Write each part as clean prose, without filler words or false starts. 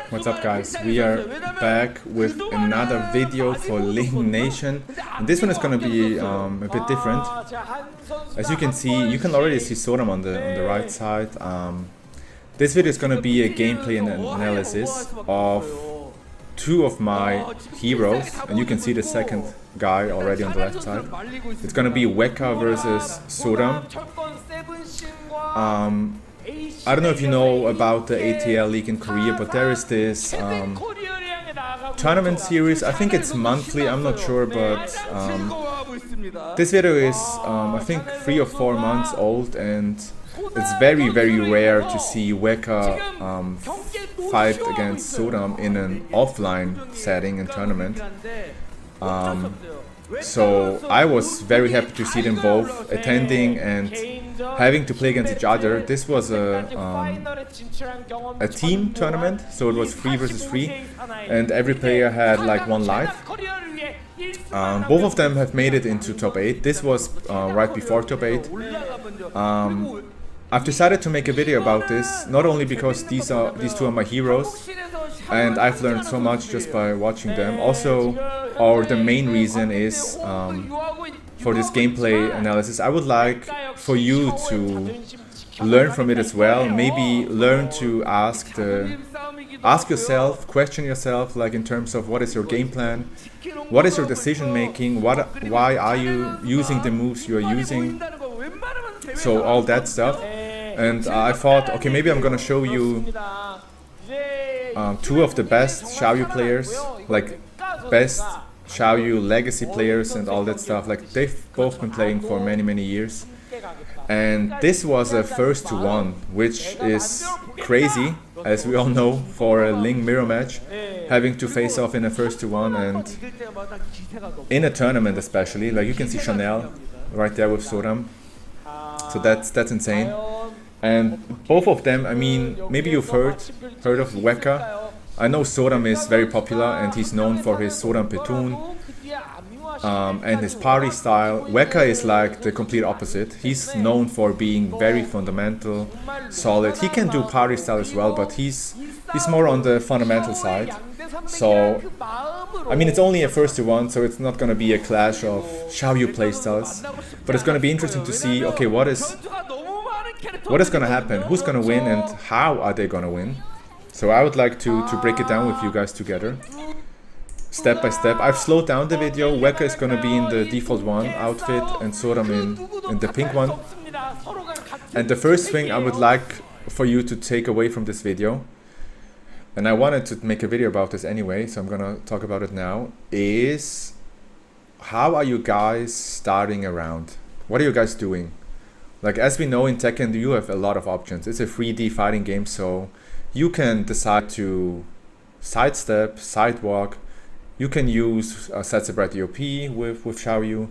What's up guys, we are back with another video for Link Nation, and this one is gonna be a bit different. As you can see, you can already see Sodam on the right side. This video is gonna be a gameplay analysis of two of my heroes, and you can see the second guy already on the left side. It's gonna be Wecka versus Sodam. I don't know if you know about the ATL League in Korea, but there is this tournament series. I think it's monthly, I'm not sure, but this video is I think 3 or 4 months old, and it's very rare to see Wecka fight against Sodam in an offline setting and tournament. So I was very happy to see them both attending and having to play against each other. This was a team tournament, so it was 3 versus 3, and every player had like 1 life. Both of them have made it into top 8. This was right before top 8. I've decided to make a video about this, not only because these two are my heroes, and I've learned so much just by watching them. Also, or the main reason is for this gameplay analysis, I would like for you to learn from it as well. Maybe learn to ask yourself, question yourself, like in terms of what is your game plan, what is your decision making, why are you using the moves you are using, so all that stuff. And I thought, okay, maybe I'm gonna show you 2 of the best Xiaoyu players, like best Xiaoyu legacy players and all that stuff. Like they've both been playing for many years, and this was a first to 1, which is crazy, as we all know, for a Link mirror match, having to face off in a first to 1, and in a tournament especially. Like you can see Chanel right there with Sodam, so that's insane. And both of them, I mean, maybe you've heard of Wecka. I know Sodam is very popular and he's known for his Sodam Platoon and his party style. Wecka is like the complete opposite. He's known for being very fundamental, solid. He can do party style as well, but he's more on the fundamental side. So, I mean, it's only a first to 1, so it's not going to be a clash of Xiaoyu playstyles. But it's going to be interesting to see, okay, what is going to happen, who's going to win, and how are they going to win. So I would like to break it down with you guys together, step by step. I've slowed down the video. Wecka is going to be in the default 1 outfit and Sodam in the pink one. And the first thing I would like for you to take away from this video, and I wanted to make a video about this anyway, so I'm going to talk about it now, is how are you guys starting a round? What are you guys doing? Like, as we know in Tekken, you have a lot of options. It's a 3D fighting game, so you can decide to sidestep, sidewalk. You can use side step right DOP with Xiaoyu.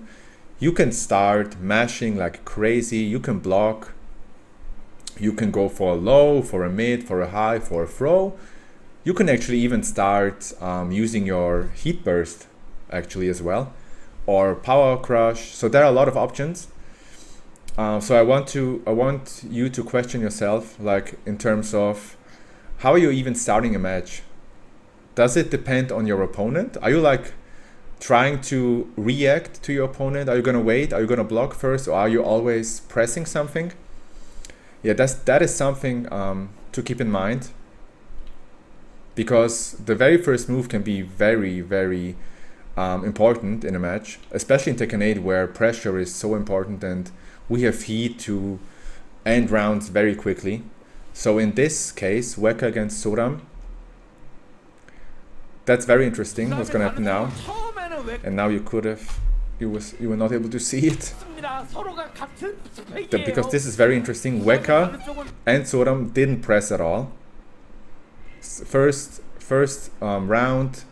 You can start mashing like crazy. You can block. You can go for a low, for a mid, for a high, for a throw. You can actually even start using your heat burst actually as well, or power crush. So there are a lot of options. So I want you to question yourself, like in terms of how are you even starting a match? Does it depend on your opponent? Are you like trying to react to your opponent? Are you gonna wait? Are you gonna block first, or are you always pressing something? Yeah, that is something to keep in mind, because the very first move can be very important in a match, especially in Tekken 8, where pressure is so important and we have heat to end rounds very quickly. So in this case, Wecka against Sodam, that's very interesting. What's gonna happen now? And now you were not able to see it, because this is very interesting. Wecka and Sodam didn't press at all. First round,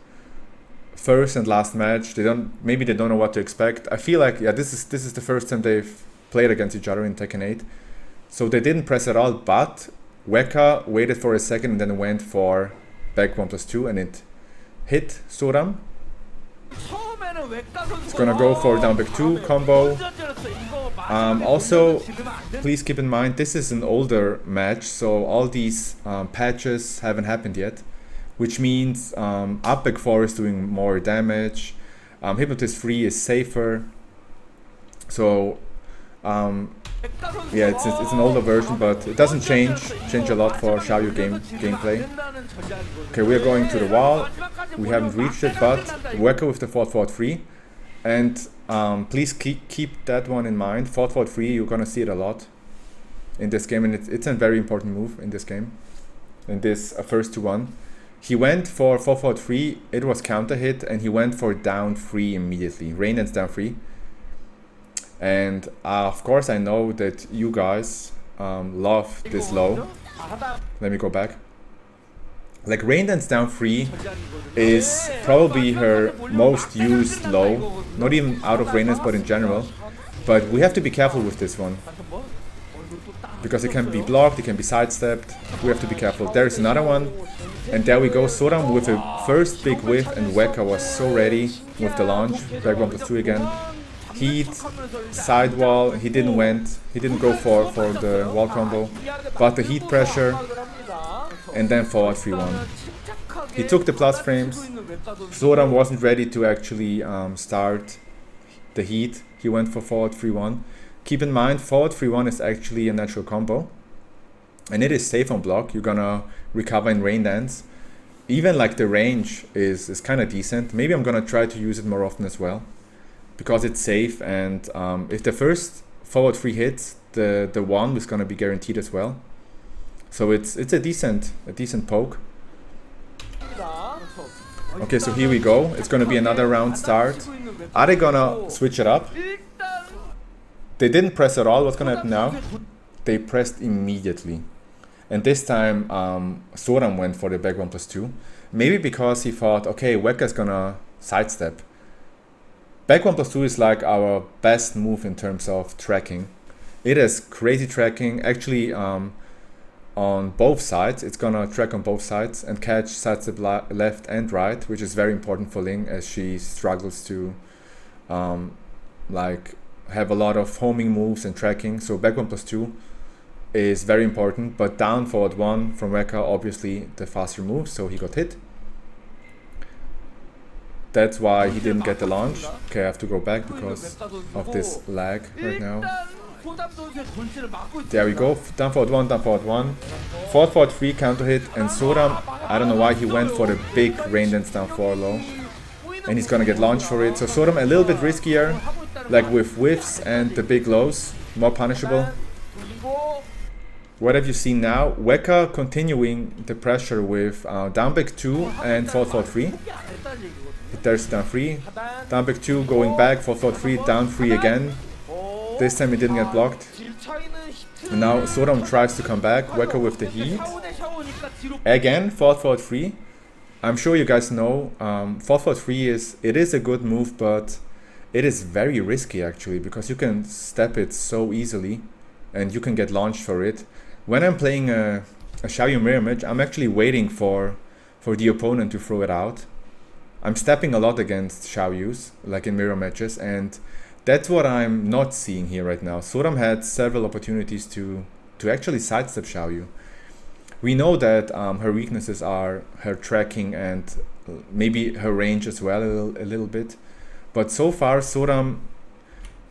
first and last match. Maybe they don't know what to expect. I feel like, yeah, this is the first time they've played against each other in Tekken 8. So they didn't press at all, but Wecka waited for a second and then went for back 1+2, and it hit Sodam. It's gonna go for down back 2 combo. Also, please keep in mind this is an older match, so all these patches haven't happened yet, which means up back 4 is doing more damage, Hypnotist 3 is safer, so yeah, it's an older version, but it doesn't change a lot for Xiaoyu gameplay. Okay, we are going to the wall, we haven't reached it, but Wecka with the 4-4-3, and please keep that one in mind. 4-4-3, you're gonna see it a lot in this game, and it's a very important move in this game, in this first to 1. He went for 4-4-3, it was counter hit, and he went for down 3 immediately, rain dance down 3. And of course I know that you guys love this low. Let me go back. Like rain dance down 3 is probably her most used low, not even out of rain dance but in general. But we have to be careful with this one, because it can be blocked, it can be sidestepped, we have to be careful. There is another one, and there we go, Sodam with a first big whiff, and Wecka was so ready with the launch, back 1+2 again. Heat, sidewall, he didn't go for the wall combo, but the heat pressure, and then forward 3-1. He took the plus frames, Sodam wasn't ready to actually start the heat, he went for forward 3-1. Keep in mind, forward 3-1 is actually a natural combo, and it is safe on block, you're gonna recover in rain dance. Even like the range is kind of decent, maybe I'm gonna try to use it more often as well, because it's safe, and if the first forward 3 hits, the 1 is gonna be guaranteed as well. So it's a decent poke. Okay, so here we go. It's gonna be another round start. Are they gonna switch it up? They didn't press at all. What's gonna happen now? They pressed immediately, and this time Sodam went for the back 1+2. Maybe because he thought, okay, Wecka's gonna sidestep. Back 1+2 is like our best move in terms of tracking. It has crazy tracking, actually on both sides. It's gonna track on both sides and catch sidestep left and right, which is very important for Ling as she struggles to like have a lot of homing moves and tracking. So back 1+2 is very important, but down forward 1 from Wecka, obviously the faster move, so he got hit. That's why he didn't get the launch. Okay, I have to go back because of this lag right now. There we go, down forward 1, down forward 1. Forward forward 3 counter hit, and Sodam, I don't know why he went for the big rain dance down 4 low. And he's gonna get launched for it. So Sodam a little bit riskier, like with whiffs and the big lows, more punishable. What have you seen now? Wecka continuing the pressure with down back 2 and forward forward 3. There's down 3, down back 2, going back, forward forward 3, down 3 again. This time it didn't get blocked. And now Sodam tries to come back, Wecka with the heat. Again, forward forward 3. I'm sure you guys know, forward forward 3 is a good move, but it is very risky actually, because you can step it so easily and you can get launched for it. When I'm playing a Xiaoyu mirror match, I'm actually waiting for the opponent to throw it out. I'm stepping a lot against Xiaoyus, like in mirror matches, and that's what I'm not seeing here right now. Sodam had several opportunities to actually sidestep Xiaoyu. We know that her weaknesses are her tracking and maybe her range as well a little bit, but so far Sodam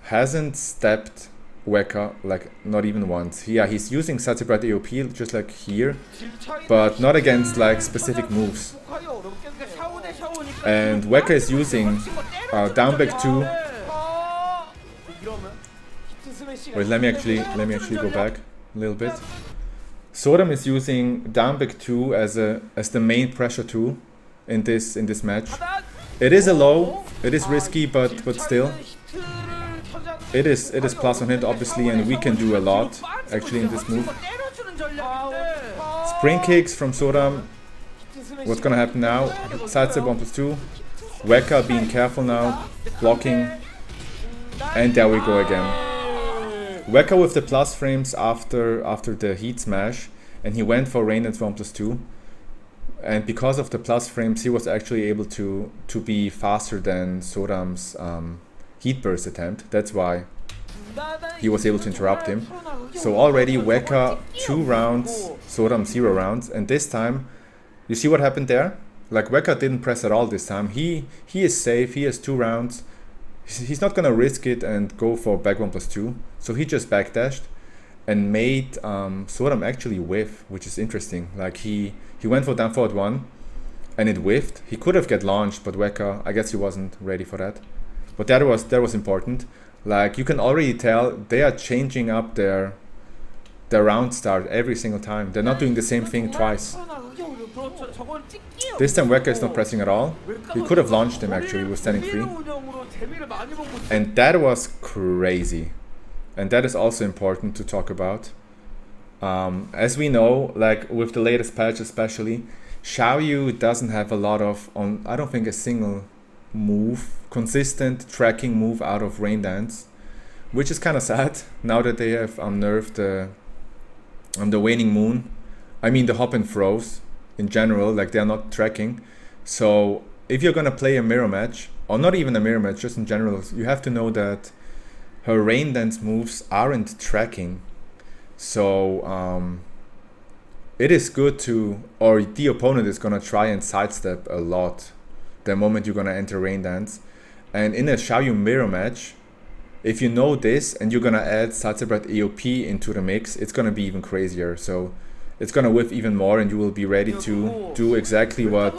hasn't stepped Wecka, like not even once. Yeah, he's using such a bright AOP just like here, but not against like specific moves. And Wecka is using down back 2. Wait, let me actually go back a little bit. Sodam is using down back 2 as the main pressure tool in this match. It is a low, it is risky, but still. It is plus on hit obviously, and we can do a lot actually in this move. Spring kicks from Sodam. What's gonna happen now? Sidestep 1+2. Wecka being careful now, blocking, and there we go again. Wecka with the plus frames after the heat smash, and he went for rain dance 1+2. And because of the plus frames, he was actually able to be faster than Sodam's heat burst attempt. That's why he was able to interrupt him. So already Wecka 2 rounds, Sodam 0 rounds, and this time, you see what happened there? Like Wecka didn't press at all this time. He is safe, he has 2 rounds. He's not gonna risk it and go for back 1+2. So he just backdashed and made Sodam actually whiff, which is interesting. Like he went for down forward 1 and it whiffed. He could have get launched, but Wecka, I guess he wasn't ready for that. But that was important. Like you can already tell they are changing up their round start every single time. They're not doing the same thing twice. This time Wecka is not pressing at all. He could have launched him actually, he was standing free. And that was crazy. And that is also important to talk about. As we know, like with the latest patch especially, Xiaoyu doesn't have a lot of, I don't think a single move, consistent tracking move out of Rain Dance, which is kind of sad now that they have nerfed the Waning Moon. I mean the hop and throws in general, like they are not tracking. So if you're gonna play a mirror match, or not even a mirror match, just in general, you have to know that her Rain Dance moves aren't tracking. So it is good to, or the opponent is gonna try and sidestep a lot the moment you're gonna enter Rain Dance. And in a Xiaoyu mirror match, if you know this and you're gonna add Satsebrat AOP into the mix, it's gonna be even crazier. So it's gonna whiff even more and you will be ready to do exactly what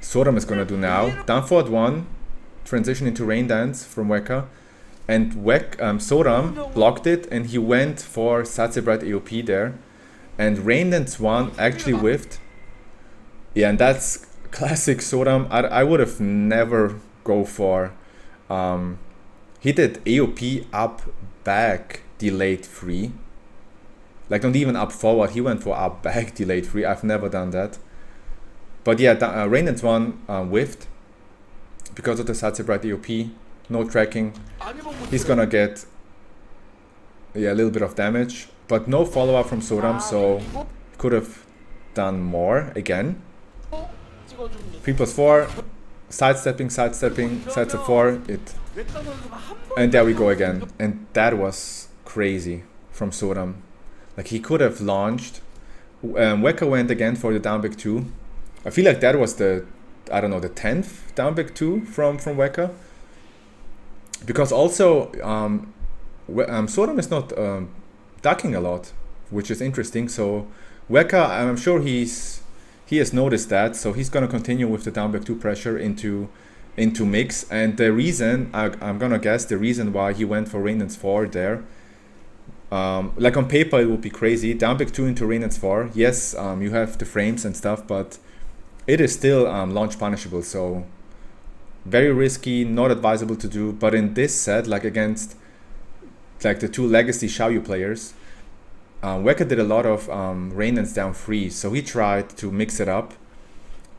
Sodam is gonna do now. Down forward 1, transition into Rain Dance from Wecka. And Sodam blocked it and he went for Satsebrat AOP there. And Rain Dance 1 actually whiffed. Yeah, and that's classic Sodam. I would have never go for... he did AOP up, back, delayed 3. Like not even up forward, he went for up, back, delayed 3. I've never done that. But yeah, Rain Dance 1 whiffed because of the Satsebrat AOP. No tracking. He's gonna get a little bit of damage, but no follow-up from Sodam, so could have done more again. 3+4, sidestep 4, and there we go again. And that was crazy from Sodam. Like he could have launched. Wecka went again for the down big 2. I feel like that was the, I don't know, the 10th down big 2 from Wecka. Because also Sodam is not ducking a lot, which is interesting. So Wecka, I'm sure he has noticed that, so he's gonna continue with the down back 2 pressure into mix. And the reason, I'm gonna guess the reason why he went for Rain Dance 4 there, like on paper it would be crazy, down back 2 into Rain Dance 4. Yes, you have the frames and stuff, but it is still launch punishable, so very risky, not advisable to do. But in this set, like against like the 2 legacy Xiaoyu players, Wecka did a lot of Rain Dance down 3, so he tried to mix it up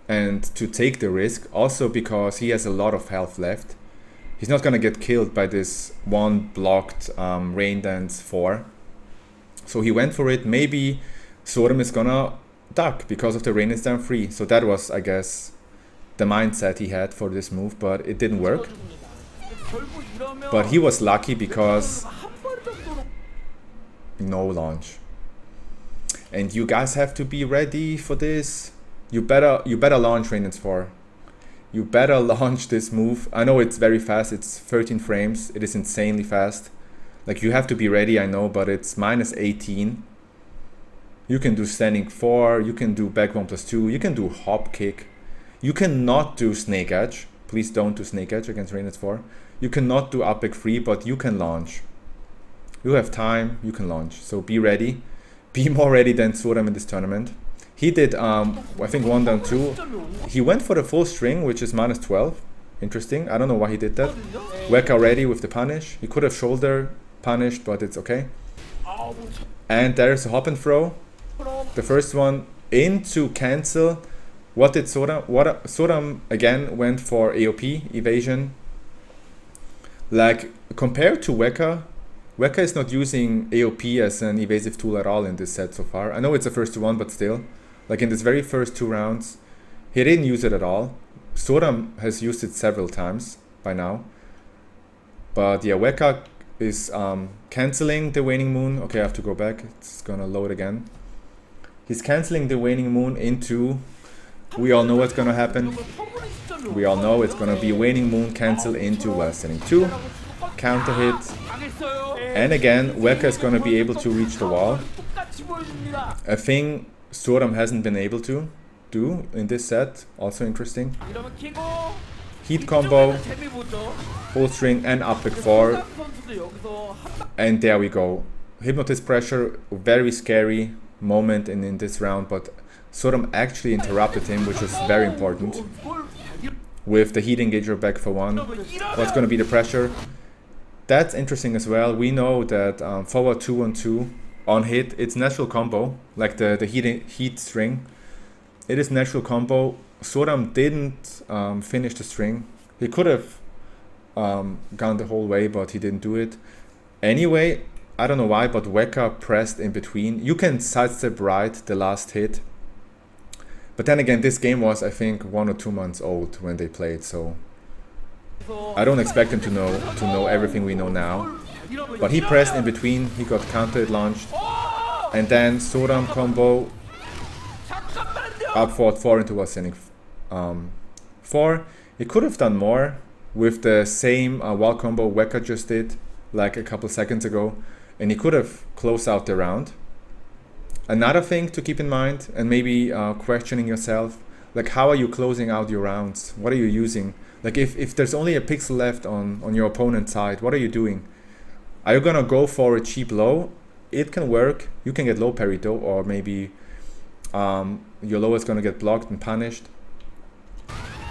and to take the risk, also because he has a lot of health left. He's not gonna get killed by this one blocked Rain Dance 4. So he went for it. Maybe Sodam is gonna duck because of the Rain Dance down 3. So that was, I guess, the mindset he had for this move, but it didn't work. But he was lucky because no launch. And you guys have to be ready for this. You better launch Rain Dance 4. You better launch this move. I know it's very fast, it's 13 frames, it is insanely fast. Like you have to be ready, I know, but it's -18. You can do standing 4, you can do back 1+2, you can do hop kick. You cannot do snake edge. Please don't do snake edge against Rain Dance 4. You cannot do up back 3, but you can launch. You have time, you can launch. So be ready. Be more ready than Sodam in this tournament. He did, I think 1 down 2. He went for the full string, which is -12. Interesting. I don't know why he did that. Wecka ready with the punish. He could have shoulder punished, but it's okay. And there's a hop and throw. The first one into cancel. What did Sodam? Sodam again went for AOP, evasion. Like, compared to Wecka, Wecka is not using AOP as an evasive tool at all in this set so far. I know it's the first one, but still. Like in this very first 2 rounds, he didn't use it at all. Sodam has used it several times by now. But yeah, Wecka is canceling the waning moon. Okay, I have to go back. It's gonna load again. He's canceling the waning moon into... We all know what's gonna happen. We all know it's gonna be waning moon cancel into lessening 2. Counter hit. And again, Wecka is gonna be able to reach the wall. A thing Sodam hasn't been able to do in this set. Also interesting. Heat combo, full string and up back 4. And there we go. Hypnotist pressure, very scary moment in this round, but Sodam actually interrupted him, which was very important. With the heat engager back for 1. What's going to be the pressure? That's interesting as well. We know that forward 2-on-2 on hit, it's natural combo, like the heat string. It is natural combo. Sodam didn't finish the string. He could have gone the whole way, but he didn't do it. Anyway, I don't know why, but Wecka pressed in between. You can sidestep right the last hit. But then again, this game was, I think, 1 or 2 months old when they played, so I don't expect him to know everything we know now. But he pressed in between, he got counter launched, and then Sodam combo up forward 4 into ascending 4. He could have done more with the same wall combo Wecka just did like a couple seconds ago, and he could have closed out the round. Another thing to keep in mind, and maybe questioning yourself, like how are you closing out your rounds? What are you using? Like if there's only a pixel left on your opponent's side, what are you doing? Are you gonna go for a cheap low? It can work. You can get low parry though, or maybe your low is gonna get blocked and punished.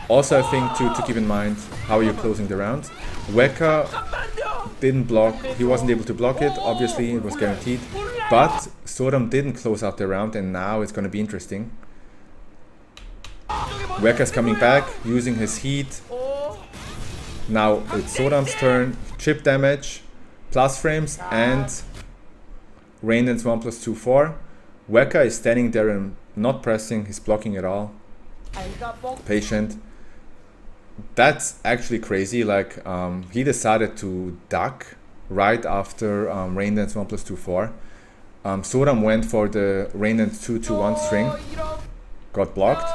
Also a thing to keep in mind, how are you closing the round? Wecka didn't block, he wasn't able to block it, obviously it was guaranteed. But Sodam didn't close out the round, and now it's gonna be interesting. Wecka's coming back, using his heat. Now it's Sodam's turn, chip damage, plus frames, and rain dance 1+2 4. Wecka is standing there and not pressing, he's blocking it all. Patient. That's actually crazy, like he decided to duck right after rain dance 1+2 4. Sodam went for the rain dance 2-2-1 string, got blocked.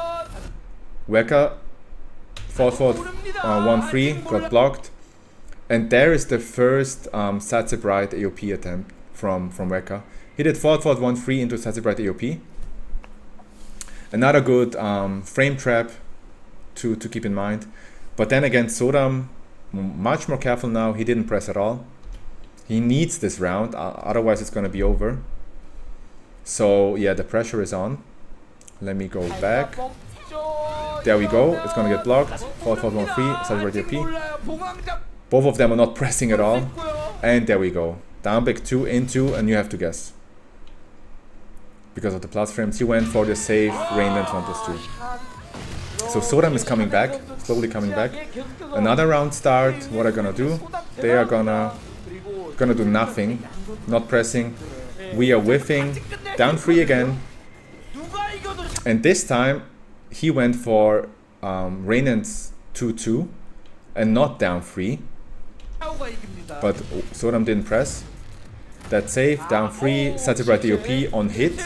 Wecka forward 1-3, got blocked. And there is the first Satse Bright AOP attempt from Wecka. He did forward 1-3 into Satse Bright AOP. Another good frame trap to keep in mind. But then again, Sodam, much more careful now. He didn't press at all. He needs this round, otherwise it's going to be over. So yeah, the pressure is on. Let me go back. There we go. It's going to get blocked. Forward 1-3, Satse Bright AOP. Both of them are not pressing at all. And there we go. Down back 2 into, and you have to guess. Because of the plus frames, he went for the safe rain dance 1+2. So Sodam is coming back, slowly coming back. Another round start. What are gonna do? They are gonna do nothing, not pressing. We are whiffing, down 3 again. And this time he went for rain dance 2-2 and not down 3. But Sodam didn't press. That's safe, down 3, Satse Bright AOP on hit.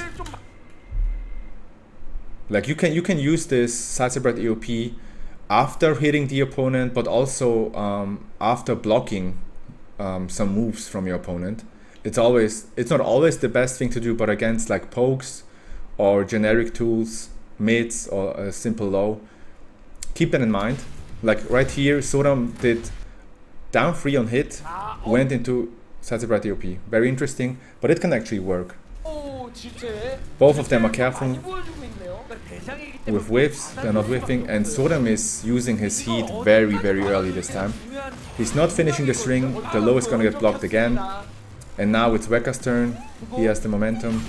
Like you can use this Satse Bright AOP after hitting the opponent, but also after blocking some moves from your opponent. It's not always the best thing to do, but against like pokes or generic tools, mids or a simple low, keep that in mind. Like right here, Sodam did down 3 on hit, went into Satse Bright AOP. Very interesting, but it can actually work. Both of them are careful with whiffs, they're not whiffing, and Sodam is using his heat very early this time. He's not finishing the string, the low is gonna get blocked again, and now it's Wecka's turn. He has the momentum,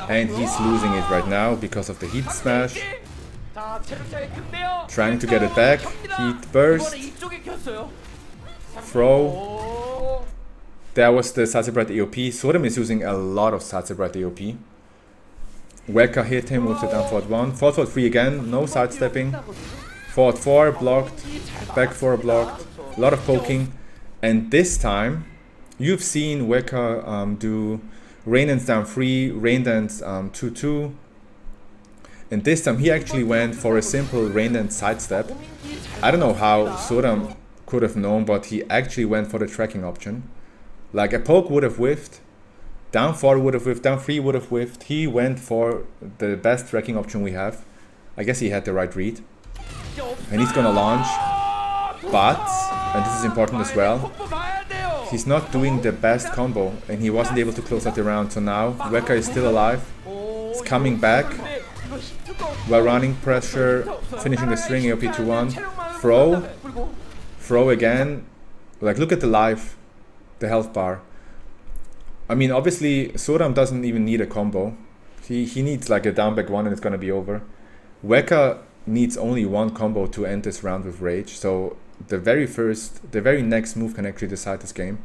and he's losing it right now because of the heat smash. Trying to get it back, heat burst, throw. There was the Satse Bright AOP. Sodam is using a lot of Satse Bright AOP. Wecka hit him with the down forward 1. Forward 3 again, no sidestepping. Forward 4 blocked, back 4 blocked, a lot of poking. And this time You've seen Wecka do rain dance down 3, rain dance 2-2. And this time he actually went for a simple rain dance sidestep. I don't know how Sodam could have known, but he actually went for the tracking option. Like a poke would have whiffed, down 4 would have whiffed, down 3 would have whiffed. He went for the best tracking option we have. I guess he had the right read. And he's gonna launch. But, and this is important as well, he's not doing the best combo and he wasn't able to close out the round. So now Wecka is still alive. He's coming back. While running pressure, finishing the string, AOP 2-1. Throw again. Like, look at the life, the health bar. I mean, obviously, Sodam doesn't even need a combo. He needs like a down back 1 and it's gonna be over. Wecka needs only 1 combo to end this round with Rage. So the very next move can actually decide this game.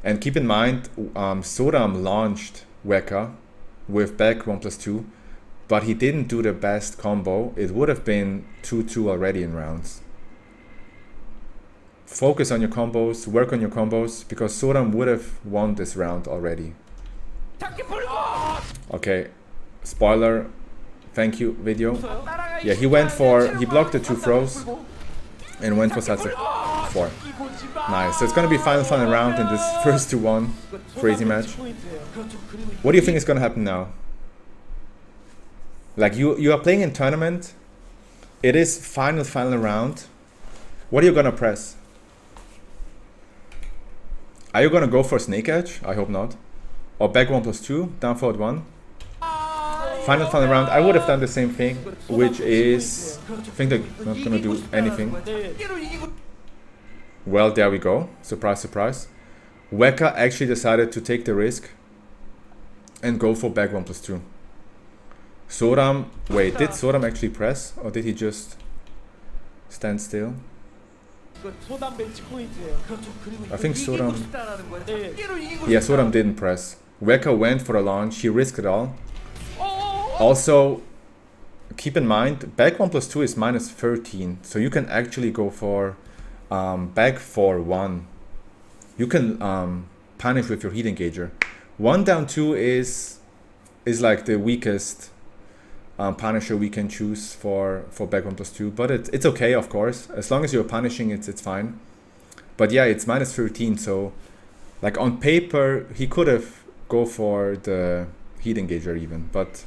And keep in mind, Sodam launched Wecka with back 1+2. But he didn't do the best combo. It would have been 2-2 already in rounds. Focus on your combos, work on your combos, because Sodam would have won this round already. Okay, spoiler, thank you video. Yeah, he blocked the 2 throws and went for Satsu 4. Nice, so it's gonna be final round in this first 2-1 crazy match. What do you think is gonna happen now? Like you are playing in tournament, it is final round. What are you gonna press? Are you gonna go for Snake Edge? I hope not. Or back 1+2, down forward 1. Final round, I would have done the same thing, which is, I think they're not gonna do anything. Well, there we go, surprise, surprise. Wecka actually decided to take the risk and go for back 1+2. Sodam, wait, did Sodam actually press or did he just stand still? I think Sodam, yeah, Sodam didn't press. Wecka went for a launch, he risked it all. Also, keep in mind, back 1+2 is -13, so you can actually go for back 4-1. You can punish with your heat engager. 1 down 2 is like the weakest punisher we can choose for back 1+2, but it's okay, of course, as long as you're punishing it's fine. But yeah, it's -13, so like on paper he could have go for the heat engager even, but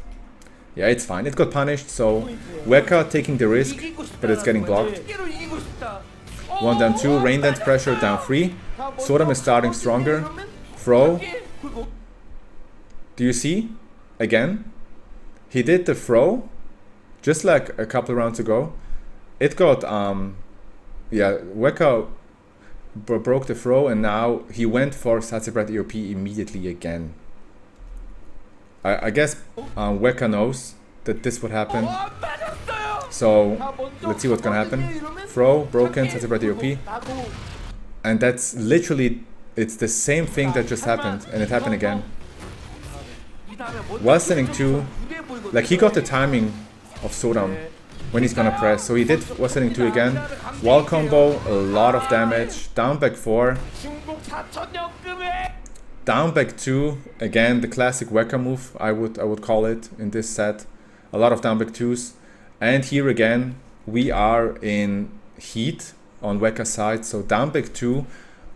yeah, it's fine, it got punished. So Wecka taking the risk, but it's getting blocked. 1 down 2, rain dance pressure, down 3. Sodam is starting stronger. Throw. Do you see? Again, he did the throw, just like a couple rounds ago. It got, yeah, Wecka broke the throw and now he went for Satsubrat AOP immediately again. I guess Wecka knows that this would happen. So let's see what's gonna happen. Throw, broken, Satsubrat AOP. And that's literally, it's the same thing that just happened and it happened again. While standing 2, like he got the timing of Sodam when he's gonna press. So he did while standing 2 again. Wall combo, a lot of damage. Down back 4. Down back 2, again the classic Wecka move, I would call it in this set. A lot of down back 2s. And here again, we are in heat on Wecka's side. So down back 2,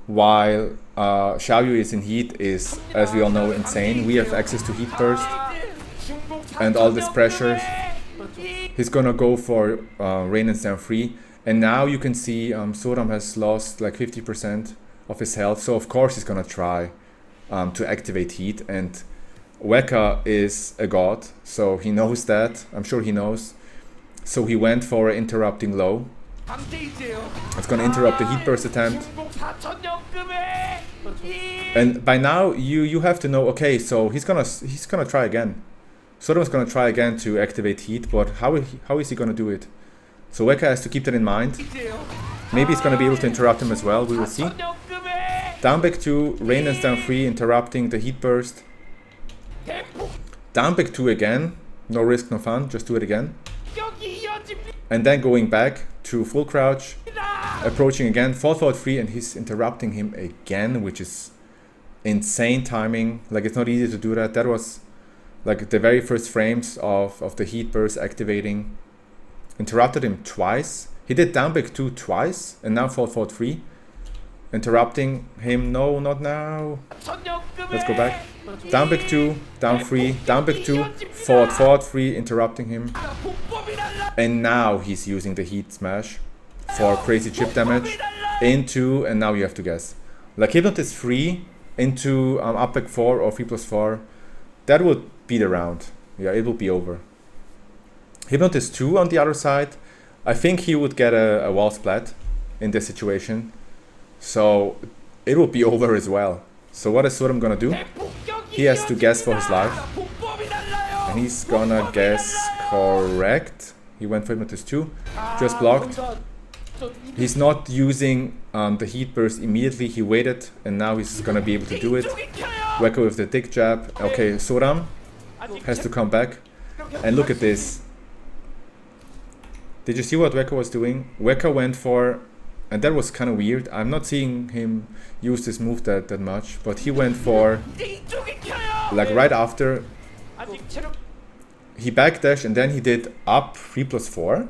while Xiaoyu is in heat, is, as we all know, insane. We have access to heat burst and all this pressure. He's gonna go for rain and down 3. And now you can see Sodam has lost like 50% of his health. So of course he's gonna try to activate heat, and Wecka is a god, so he knows that. I'm sure he knows. So he went for interrupting low. It's gonna interrupt the heat burst attempt. And by now you have to know, okay, so he's gonna try again. Sodam's gonna try again to activate heat, but how is he gonna do it? So Wecka has to keep that in mind. Maybe he's gonna be able to interrupt him as well, we will see. Down back 2, rain dance down 3, interrupting the heat burst. Down back 2 again, no risk, no fun, just do it again. And then going back to full crouch, approaching again, fall forward 3, and he's interrupting him again, which is insane timing. Like it's not easy to do that. That was like the very first frames of the heat burst activating. Interrupted him twice. He did down big 2 twice and now forward 3. Interrupting him, no, not now. Let's go back. Down big 2, down 3, down big 2, forward 3, interrupting him. And now he's using the heat smash for crazy chip damage into, and now you have to guess. Like Hypnotist 3 into up back 4 or 3+4, that would be the round. Yeah, it will be over. Hypnotist 2 on the other side, I think he would get a wall splat in this situation. So it will be over as well. So what is Sodam gonna do? He has to guess for his life. And he's gonna guess correct. He went for Hypnotist 2, just blocked. He's not using the heat burst immediately, he waited and now he's gonna be able to do it. Wecka with the dick jab. Okay, Sodam has to come back. And look at this. Did you see what Wecka was doing? Wecka went for, and that was kind of weird. I'm not seeing him use this move that much, but he went for, like right after, he backdashed and then he did up 3+4,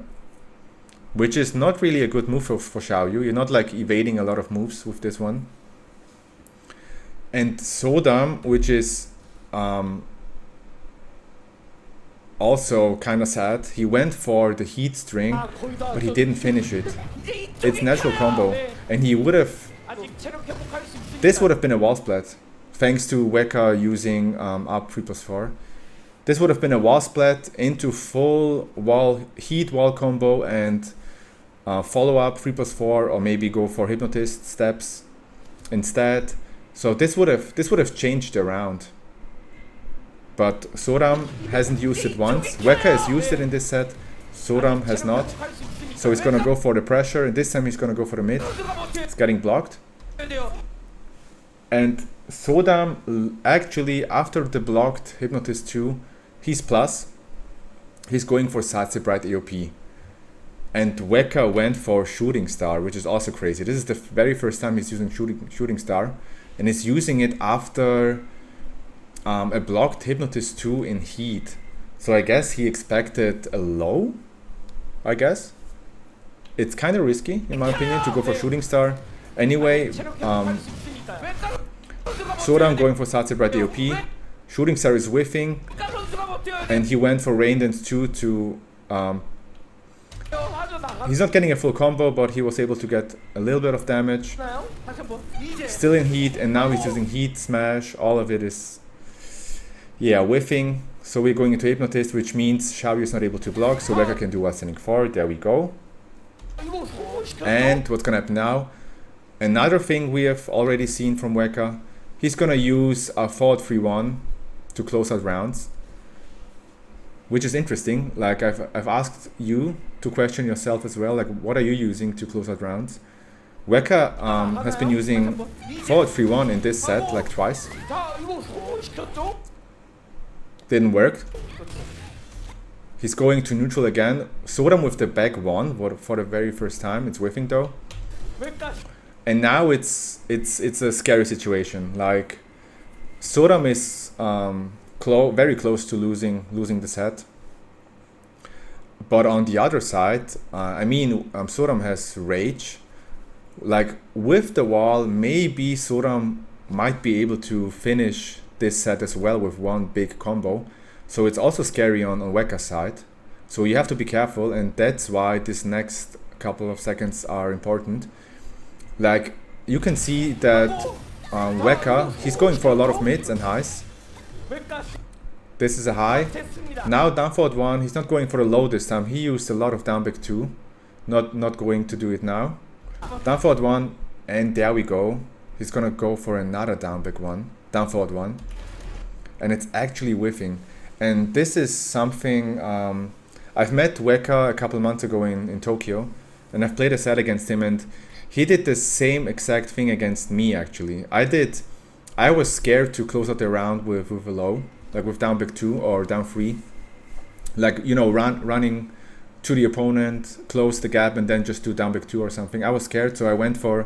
which is not really a good move for Xiaoyu. You're not like evading a lot of moves with this one. And Sodam, which is also kind of sad, he went for the heat string, but he didn't finish it. It's natural combo, and he would have, this would have been a wall splat, thanks to Wecka using up 3+4. This would have been a wall splat into full heat wall combo and follow up 3+4, or maybe go for Hypnotist steps instead. So this would have changed the round. But Sodam hasn't used it once. Wecka has used it in this set. Sodam has not. So he's gonna go for the pressure, and this time he's gonna go for the mid. It's getting blocked. And Sodam actually, after the blocked Hypnotist 2, he's plus. He's going for Satsi Bright AOP. And Wecka went for Shooting Star, which is also crazy. This is the very first time he's using Shooting Star. And he's using it after a blocked Hypnotist 2 in heat. So I guess he expected a low, I guess. It's kind of risky, in my opinion, to go for Shooting Star. Anyway, Sodam going for Satsi Bright AOP. Shooting Star is whiffing. And he went for Rain Dance 2 to... he's not getting a full combo, but he was able to get a little bit of damage. Still in heat, and now he's using heat smash. All of it is... yeah, whiffing. So we're going into Hypnotist, which means Xiaoyu is not able to block, so Wecka can do while standing forward. There we go. And what's gonna happen now? Another thing we have already seen from Wecka, he's gonna use a forward 3-1 to close out rounds, which is interesting. Like I've asked you to question yourself as well, like what are you using to close out rounds? Wecka has been using forward 3-1 in this set like twice. Didn't work. He's going to neutral again. Sodam with the back 1 for the very first time. It's whiffing though. And now it's a scary situation. Like Sodam is very close to losing the set. But on the other side, I mean, Sodam has rage. Like with the wall, maybe Sodam might be able to finish this set as well with one big combo. So it's also scary on Wecka's side. So you have to be careful, and that's why this next couple of seconds are important. Like you can see that Wecka, he's going for a lot of mids and highs. This is a high. Now down forward 1, he's not going for a low this time. He used a lot of down back 2. Not going to do it now. Down forward 1, and there we go. He's gonna go for another down back 1. Down forward 1, and it's actually whiffing. And this is something I've met Wecka a couple months ago in Tokyo, and I've played a set against him, and he did the same exact thing against me actually. I was scared to close out the round with a low, like with down back 2 or down 3, like, you know, running to the opponent, close the gap, and then just do down back 2 or something. I was scared, so I went for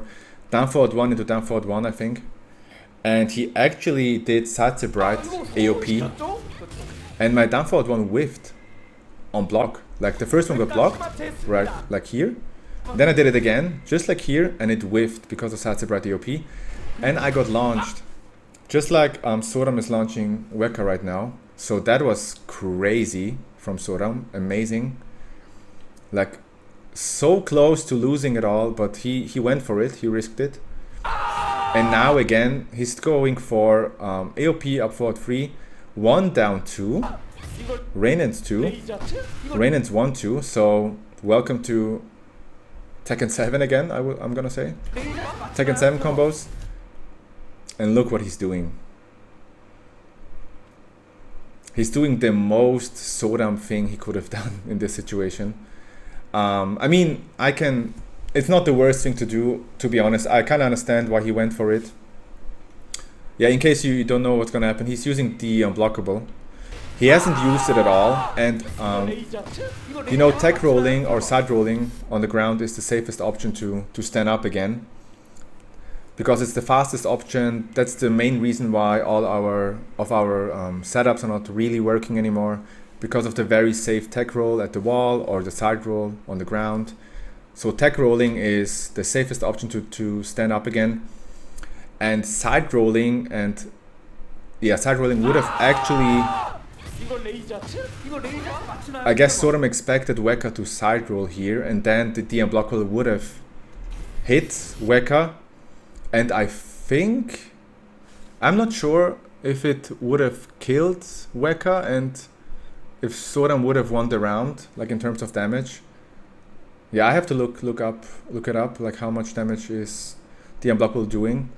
down forward 1 into down forward 1, I think. And he actually did Sidestep right AOP, and my down forward one whiffed on block. Like the first one got blocked, right, like here. Then I did it again, just like here, and it whiffed because of Sidestep right AOP. And I got launched, just like Sodam is launching Wecka right now. So that was crazy from Sodam, amazing. Like so close to losing it all, but he went for it, he risked it. And now again, he's going for AOP up forward 3, 1 down 2, Rainen's 2, Rainen's 1 2. So welcome to Tekken 7 again, I'm gonna say. Tekken 7 combos. And look what he's doing. He's doing the most Sodam thing he could have done in this situation. I mean, it's not the worst thing to do, to be honest. I kind of understand why he went for it. Yeah, in case you don't know what's gonna happen, he's using the unblockable. He hasn't used it at all, and you know, tech rolling or side rolling on the ground is the safest option to stand up again, because it's the fastest option. That's the main reason why all our setups are not really working anymore, because of the very safe tech roll at the wall or the side roll on the ground. So tech rolling is the safest option to stand up again, and side rolling side rolling would have actually, I guess Sodam expected Wecka to side roll here, and then the unblockable would have hit Wecka, and I'm not sure if it would have killed Wecka and if Sodam would have won the round, like in terms of damage. Yeah, I have to look it up, like how much damage is the unblockable doing.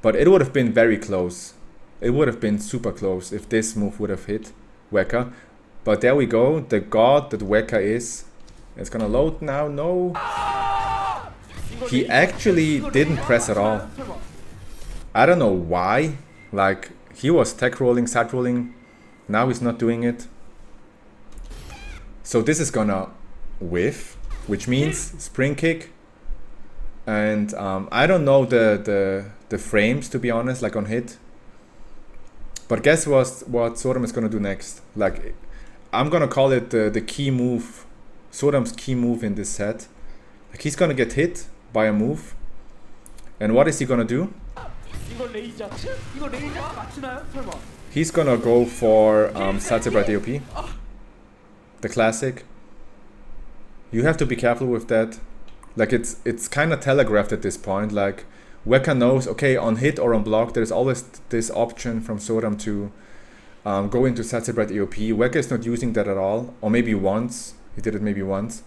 But it would have been very close. It would have been super close if this move would have hit Wecka. But there we go, the god that Wecka is. It's gonna load now, no. He actually didn't press at all. I don't know why. Like, he was tech rolling, side rolling. Now he's not doing it. So this is gonna whiff, which means spring kick. And I don't know the frames, to be honest, like on hit. But guess what Sodam is gonna do next? Like, I'm gonna call it the key move, Sodam's key move in this set. Like, he's gonna get hit by a move. And what is he gonna do? He's gonna go for Sidestep right AOP. The classic. You have to be careful with that. Like, it's kind of telegraphed at this point. Like, Wecka knows, okay, on hit or on block, there's always this option from Sodam to go into Sidestep right AOP. Wecka is not using that at all, or maybe once. He did it maybe once.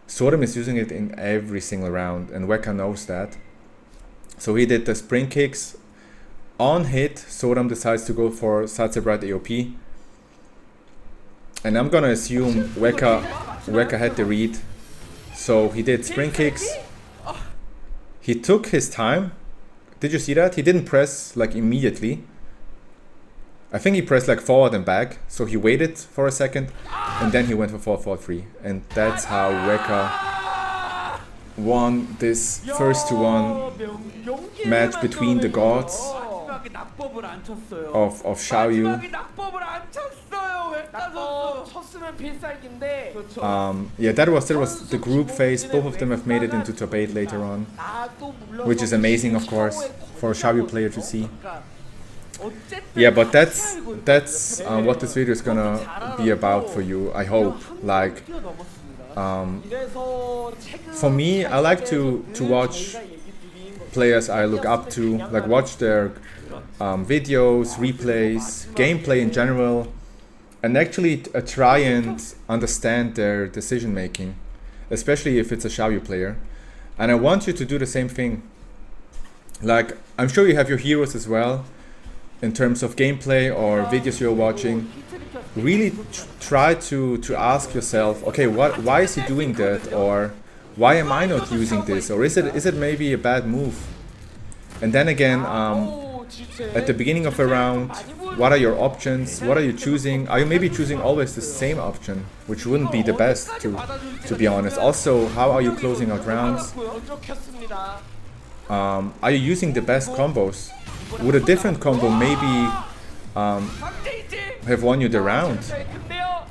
Sodam is using it in every single round, and Wecka knows that. So he did the spring kicks. On hit, Sodam decides to go for Sidestep right AOP. And I'm gonna assume Wecka had the read. So he did spring kicks. He took his time. Did you see that? He didn't press like immediately. I think he pressed like forward and back. So he waited for a second and then he went for 4-4-3. And that's how Wecka won this first to one match between the gods of Xiaoyu. Yeah, that was the group phase. Both of them have made it into top 8 later on, which is amazing, of course, for a Xiaoyu player to see. Yeah, but that's what this video is gonna be about for you, I hope. Like, for me, I like to watch players I look up to, like watch their videos, replays, gameplay in general, and actually try and understand their decision making, especially if it's a Xiaoyu player. And I want you to do the same thing. Like, I'm sure you have your heroes as well in terms of gameplay or videos you're watching. Really try to ask yourself, okay, why is he doing that, or why am I not using this, or is it maybe a bad move? And then again, at the beginning of a round, what are your options? What are you choosing? Are you maybe choosing always the same option, which wouldn't be the best, to be honest. Also, how are you closing out rounds? Are you using the best combos? would a different combo maybe have won you the round?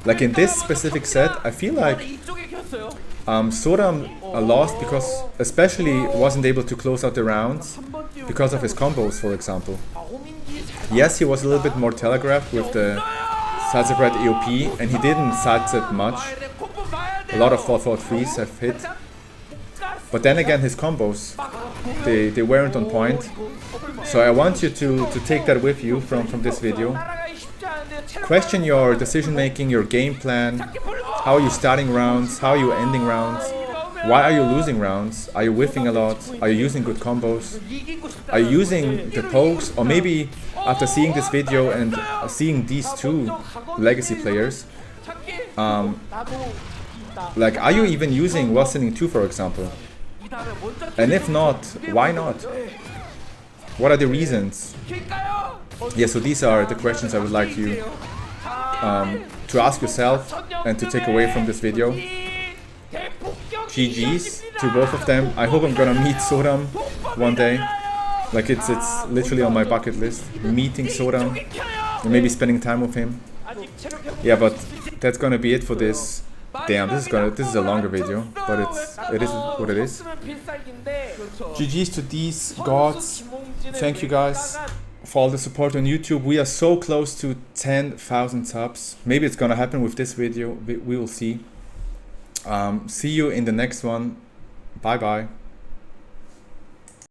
Like in this specific set, I feel like Sodam lost because especially wasn't able to close out the rounds because of his combos, for example. Yes, he was a little bit more telegraphed with the sidestep AOP, and he didn't sidestep much. A lot of 4-4-3s have hit. But then again, his combos, they weren't on point. So I want you to take that with you from this video. Question your decision making, your game plan. How are you starting rounds? How are you ending rounds? Why are you losing rounds? Are you whiffing a lot? Are you using good combos? Are you using the pokes? Or maybe after seeing this video and seeing these two legacy players, like, are you even using Wilsoning 2, for example? And if not, why not? What are the reasons? Yeah, so these are the questions I would like you to ask yourself and to take away from this video. GG's to both of them. I hope I'm gonna meet Sodam one day. Like it's literally on my bucket list. Meeting Sodam and maybe spending time with him. Yeah, but that's gonna be it for this. Damn, this is a longer video, but it is what it is. GG's to these gods. Thank you guys for all the support on YouTube. We are so close to 10,000 subs. Maybe it's gonna happen with this video. We will see. See you in the next one. Bye bye.